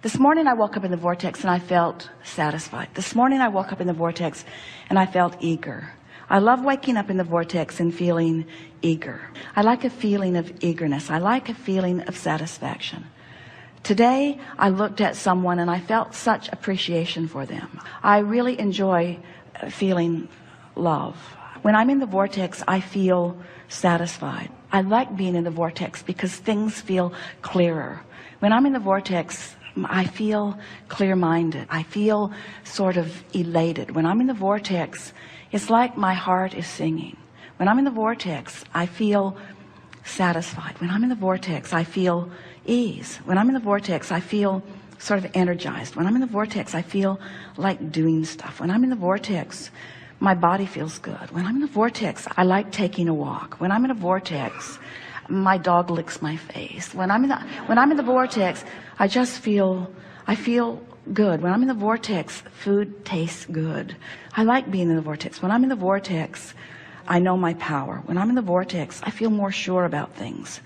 This morning I woke up in the vortex and I felt satisfied. This morning I woke up in the vortex and I felt eager. I love waking up in the vortex and feeling eager. I like a feeling of eagerness. I like a feeling of satisfaction. Today I looked at someone and I felt such appreciation for them. I really enjoy feeling love. When I'm in the vortex, I feel satisfied. I like being in the vortex because things feel clearer. When I'm in the vortex, I feel clear-minded. I feel sort of elated. When I'm in the vortex, it's like my heart is singing. When I'm in the vortex, I feel satisfied. When I'm in the vortex, I feel ease. When I'm in the vortex, I feel sort of energized. When I'm in the vortex, I feel like doing stuff. When I'm in the vortex, my body feels good. When I'm in the vortex, I like taking a walk. When I'm in a vortex, my dog licks my face. When I'm in the vortex, I feel good. When I'm in the vortex, food tastes good. I like being in the vortex. When I'm in the vortex, I know my power. When I'm in the vortex, I feel more sure about things.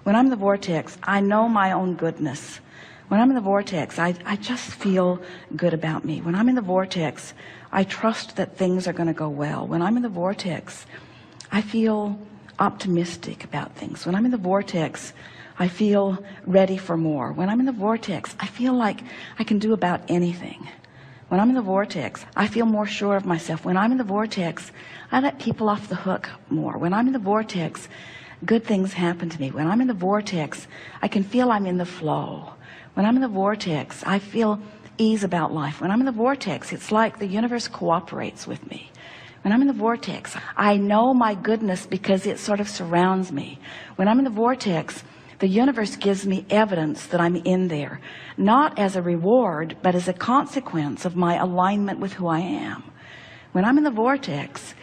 When I'm in the vortex, I know my own goodness. When I'm in the vortex, I just feel good about me. When I'm in the vortex, I trust that things are going to go well. When I'm in the vortex, I feel optimistic about things. When I'm in the vortex, I feel ready for more. When I'm in the vortex, I feel like I can do about anything. When I'm in the vortex, I feel more sure of myself. When I'm in the vortex, I let people off the hook more. When I'm in the vortex, good things happen to me. When I'm in the vortex, I can feel I'm in the flow. When I'm in the vortex, I feel ease about life. When I'm in the vortex, it's like the universe cooperates with me. When I'm in the vortex, I know my goodness because it sort of surrounds me. When I'm in the vortex, the universe gives me evidence that I'm in there, not as a reward, but as a consequence of my alignment with who I am. When I'm in the vortex,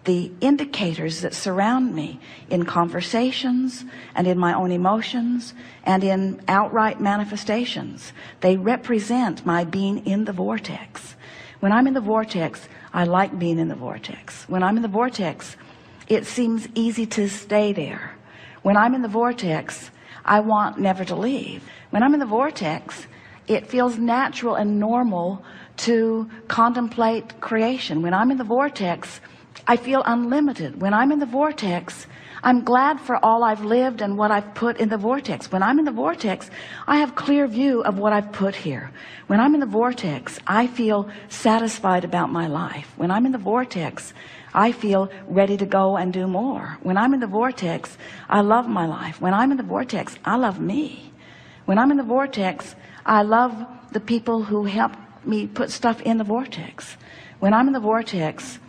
the indicators that surround me in conversations and in my own emotions and in outright manifestations, they represent my being in the vortex. When I'm in the vortex, I like being in the vortex. When I'm in the vortex, it seems easy to stay there. When I'm in the vortex, I want never to leave. When I'm in the vortex, it feels natural and normal to contemplate creation. When I'm in the vortex, I feel unlimited. When I'm in the vortex, I'm glad for all I've lived and what I've put in the vortex. When I'm in the vortex, I have clear view of what I've put here. When I'm in the vortex, I feel satisfied about my life. When I'm in the vortex, I feel ready to go and do more. When I'm in the vortex, I love my life. When I'm in the vortex, I love me. When I'm in the vortex, I love the people who help me put stuff in the vortex. When I'm in the vortex,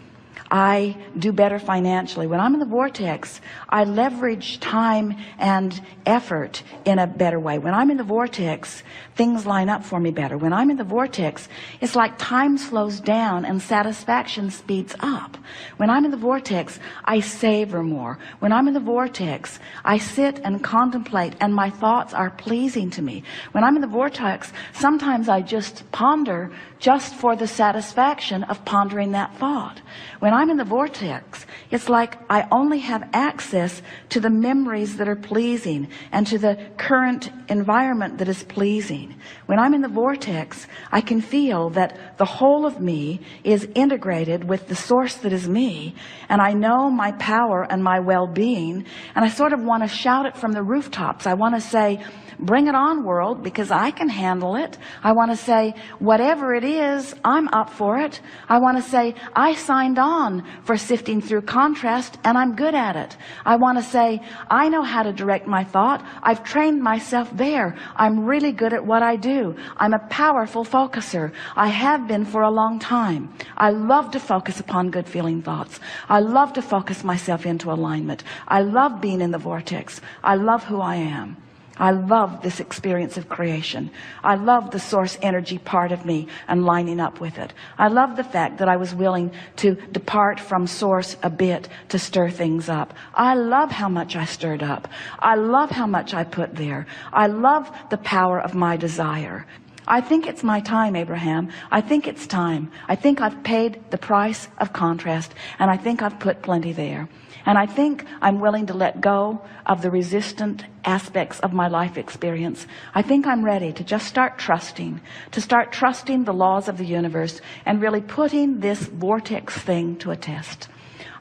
I do better financially. When I'm in the vortex, I leverage time and effort in a better way. When I'm in the vortex, things line up for me better. When I'm in the vortex, it's like time slows down and satisfaction speeds up. When I'm in the vortex, I savor more. When I'm in the vortex, I sit and contemplate and my thoughts are pleasing to me. When I'm in the vortex, sometimes I just ponder just for the satisfaction of pondering that thought. When I'm in the vortex, it's like I only have access to the memories that are pleasing and to the current environment that is pleasing. When I'm in the vortex, I can feel that the whole of me is integrated with the source that is me, and I know my power and my well-being, and I sort of want to shout it from the rooftops. I want to say, bring it on, world, because I can handle it. I want to say, whatever it is, I'm up for it. I want to say, I signed on for sifting through contrast and I'm good at it. I want to say, I know how to direct my thought. I've trained myself there. I'm really good at what I do. I'm a powerful focuser. I have been for a long time. I love to focus upon good feeling thoughts. I love to focus myself into alignment. I love being in the vortex. I love who I am. I love this experience of creation. I love the source energy part of me and lining up with it. I love the fact that I was willing to depart from source a bit to stir things up. I love how much I stirred up. I love how much I put there. I love the power of my desire. I think it's my time, Abraham. I think it's time. I think I've paid the price of contrast, and I think I've put plenty there. And I think I'm willing to let go of the resistant aspects of my life experience. I think I'm ready to just start trusting the laws of the universe and really putting this vortex thing to a test.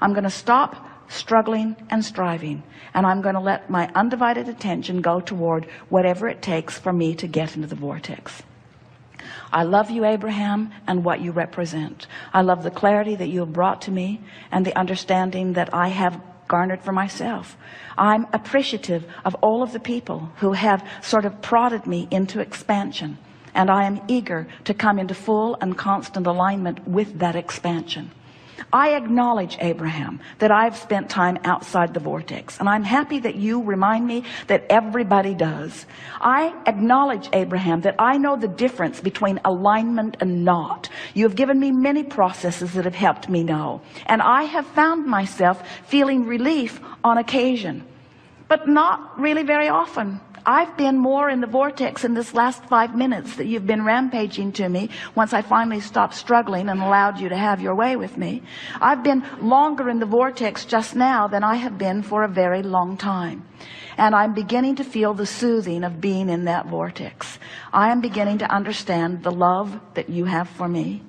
I'm going to stop struggling and striving, and I'm going to let my undivided attention go toward whatever it takes for me to get into the vortex. I love you, Abraham, and what you represent. I love the clarity that you have brought to me and the understanding that I have garnered for myself. I'm appreciative of all of the people who have sort of prodded me into expansion, and I am eager to come into full and constant alignment with that expansion. I acknowledge, Abraham, that I've spent time outside the vortex, and I'm happy that you remind me that everybody does. I acknowledge, Abraham, that I know the difference between alignment and not. You have given me many processes that have helped me know, and I have found myself feeling relief on occasion, but not really very often. I've been more in the vortex in this last 5 minutes that you've been rampaging to me once I finally stopped struggling and allowed you to have your way with me. I've been longer in the vortex just now than I have been for a very long time. And I'm beginning to feel the soothing of being in that vortex. I am beginning to understand the love that you have for me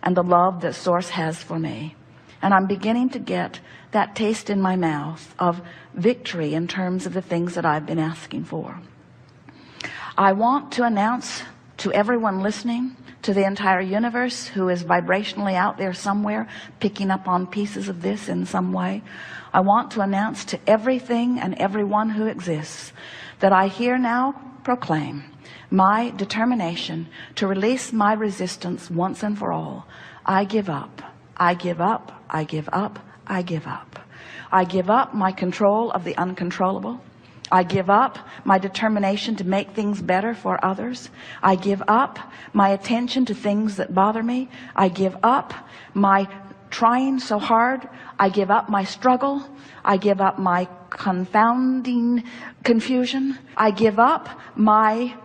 and the love that Source has for me. And I'm beginning to get that taste in my mouth of victory in terms of the things that I've been asking for. I want to announce to everyone listening, to the entire universe who is vibrationally out there somewhere picking up on pieces of this in some way, I want to announce to everything and everyone who exists that I here now proclaim my determination to release my resistance once and for all. I give up. I give up. I give up. I give up. I give up my control of the uncontrollable. I give up my determination to make things better for others. I give up my attention to things that bother me. I give up my trying so hard. I give up my struggle. I give up my confounding confusion. I give up my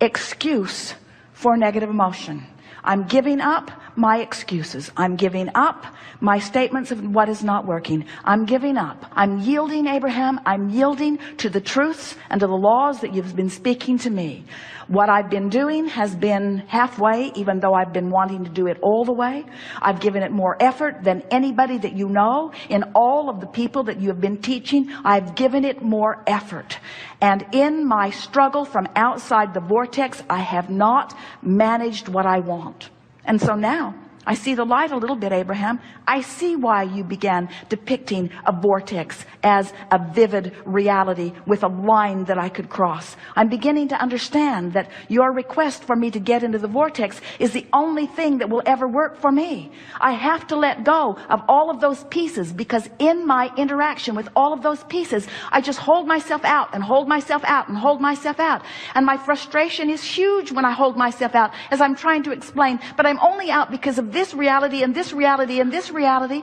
excuse for negative emotion. I'm giving up my excuses. I'm giving up my statements of what is not working. I'm giving up. I'm yielding, Abraham. I'm yielding to the truths and to the laws that you've been speaking to me. What I've been doing has been halfway, even though I've been wanting to do it all the way. I've given it more effort than anybody that you know. In all of the people that you have been teaching, I've given it more effort. And in my struggle from outside the vortex, I have not managed what I want. And so now I see the light a little bit, Abraham. I see why you began depicting a vortex as a vivid reality with a line that I could cross. I'm beginning to understand that your request for me to get into the vortex is the only thing that will ever work for me. I have to let go of all of those pieces, because in my interaction with all of those pieces, I just hold myself out and hold myself out and hold myself out. And my frustration is huge when I hold myself out, as I'm trying to explain, but I'm only out because of this reality and this reality and this reality.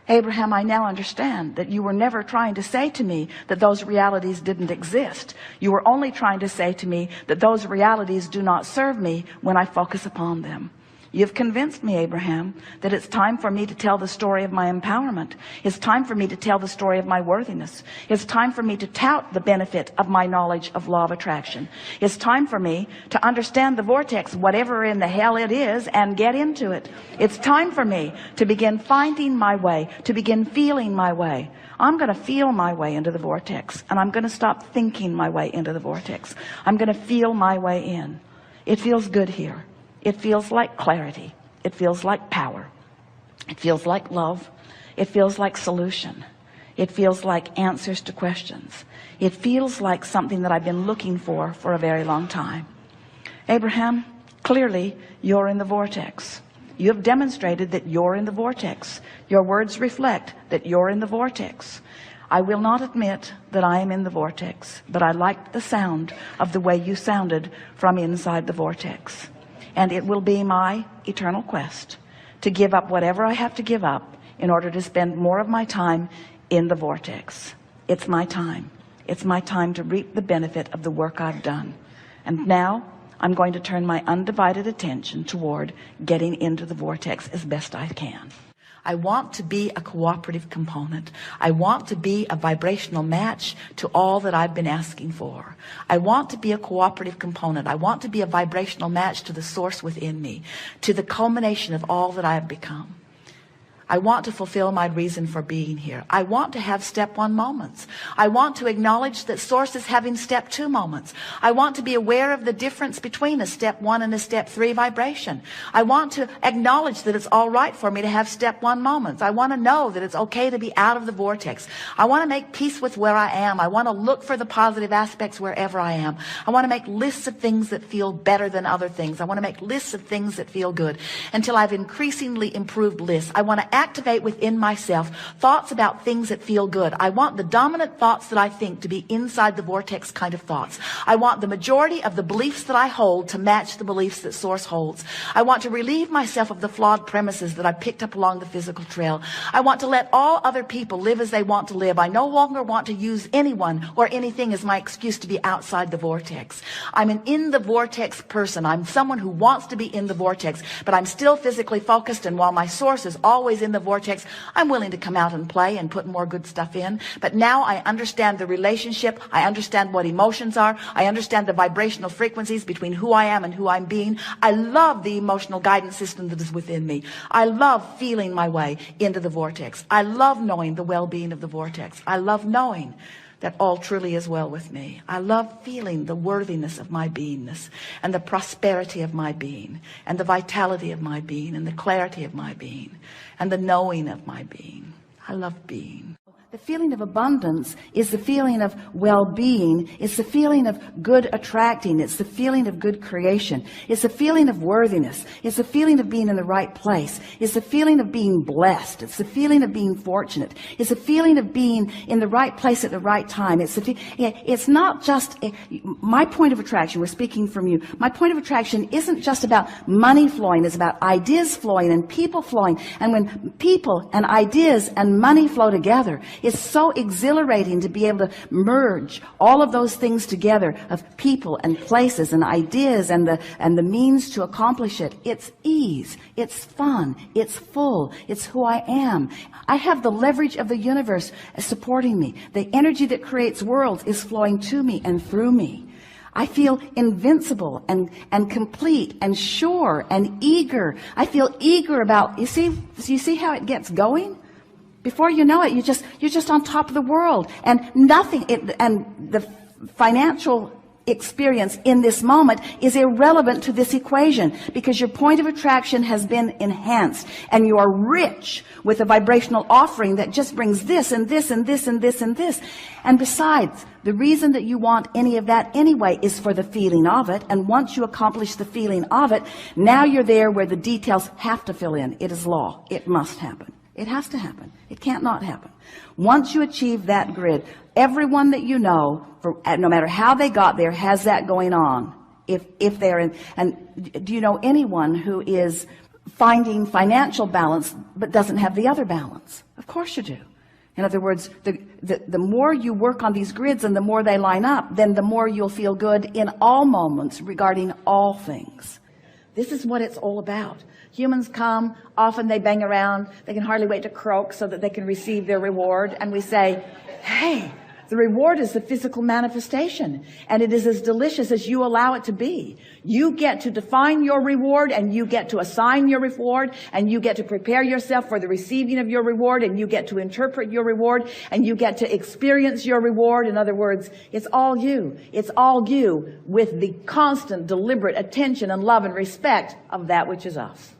Abraham, I now understand that you were never trying to say to me that those realities didn't exist. You were only trying to say to me that those realities do not serve me when I focus upon them. You've convinced me, Abraham, that it's time for me to tell the story of my empowerment. It's time for me to tell the story of my worthiness. It's time for me to tout the benefit of my knowledge of law of attraction. It's time for me to understand the vortex, whatever in the hell it is, and get into it. It's time for me to begin finding my way, to begin feeling my way. I'm going to feel my way into the vortex, and I'm going to stop thinking my way into the vortex. I'm going to feel my way in. It feels good here. It feels like clarity. It feels like power. It feels like love. It feels like solution. It feels like answers to questions. It feels like something that I've been looking for a very long time. Abraham, clearly you're in the vortex. You have demonstrated that you're in the vortex. Your words reflect that you're in the vortex. I will not admit that I am in the vortex, but I liked the sound of the way you sounded from inside the vortex. And it will be my eternal quest to give up whatever I have to give up in order to spend more of my time in the vortex. It's my time. It's my time to reap the benefit of the work I've done. And now I'm going to turn my undivided attention toward getting into the vortex as best I can. I want to be a cooperative component. I want to be a vibrational match to all that I've been asking for. I want to be a cooperative component. I want to be a vibrational match to the source within me, to the culmination of all that I have become. I want to fulfill my reason for being here. I want to have step 1 moments. I want to acknowledge that source is having step 2 moments. I want to be aware of the difference between a step 1 and a step 3 vibration. I want to acknowledge that it's all right for me to have step 1 moments. I want to know that it's okay to be out of the vortex. I want to make peace with where I am. I want to look for the positive aspects wherever I am. I want to make lists of things that feel better than other things. I want to make lists of things that feel good until I've increasingly improved lists. I want to activate within myself thoughts about things that feel good. I want the dominant thoughts that I think to be inside the vortex kind of thoughts. I want the majority of the beliefs that I hold to match the beliefs that source holds. I want to relieve myself of the flawed premises that I picked up along the physical trail. I want to let all other people live as they want to live. I no longer want to use anyone or anything as my excuse to be outside the vortex. I'm an in the vortex person. I'm someone who wants to be in the vortex, but I'm still physically focused, and while my source is always in the vortex, I'm willing to come out and play and put more good stuff in. But now I understand the relationship. I understand what emotions are. I understand the vibrational frequencies between who I am and who I'm being. I love the emotional guidance system that is within me. I love feeling my way into the vortex. I love knowing the well-being of the vortex. I love knowing that all truly is well with me. I love feeling the worthiness of my beingness, and the prosperity of my being, and the vitality of my being, and the clarity of my being, and the knowing of my being. I love being. The feeling of abundance is the feeling of well-being. It's the feeling of good attracting. It's the feeling of good creation. It's the feeling of worthiness. It's the feeling of being in the right place. It's the feeling of being blessed. It's the feeling of being fortunate. It's the feeling of being in the right place at the right time. It's not just my point of attraction. We're speaking from you. My point of attraction isn't just about money flowing. It's about ideas flowing and people flowing. And when people and ideas and money flow together, it's so exhilarating to be able to merge all of those things together, of people and places and ideas and the means to accomplish it. It's ease. It's fun. It's full. It's who I am. I have the leverage of the universe supporting me. The energy that creates worlds is flowing to me and through me. I feel invincible and complete and sure and eager. I feel eager about, you see how it gets going? Before you know it, you're just on top of the world, and and the financial experience in this moment is irrelevant to this equation, because your point of attraction has been enhanced, and you are rich with a vibrational offering that just brings this and this and this and this and this. And besides, the reason that you want any of that anyway is for the feeling of it. And once you accomplish the feeling of it, now you're there where the details have to fill in. It is law. It must happen. It has to happen. It can't not happen. Once you achieve that grid, everyone that you know, no matter how they got there, has that going on. If they're in, and do you know anyone who is finding financial balance but doesn't have the other balance? Of course you do. In other words, the more you work on these grids and the more they line up, then the more you'll feel good in all moments regarding all things. This is what it's all about. Humans come, often they bang around, they can hardly wait to croak so that they can receive their reward. And we say, hey, the reward is the physical manifestation, and it is as delicious as you allow it to be. You get to define your reward, and you get to assign your reward, and you get to prepare yourself for the receiving of your reward, and you get to interpret your reward, and you get to experience your reward. In other words, it's all you. It's all you, with the constant, deliberate attention and love and respect of that which is us.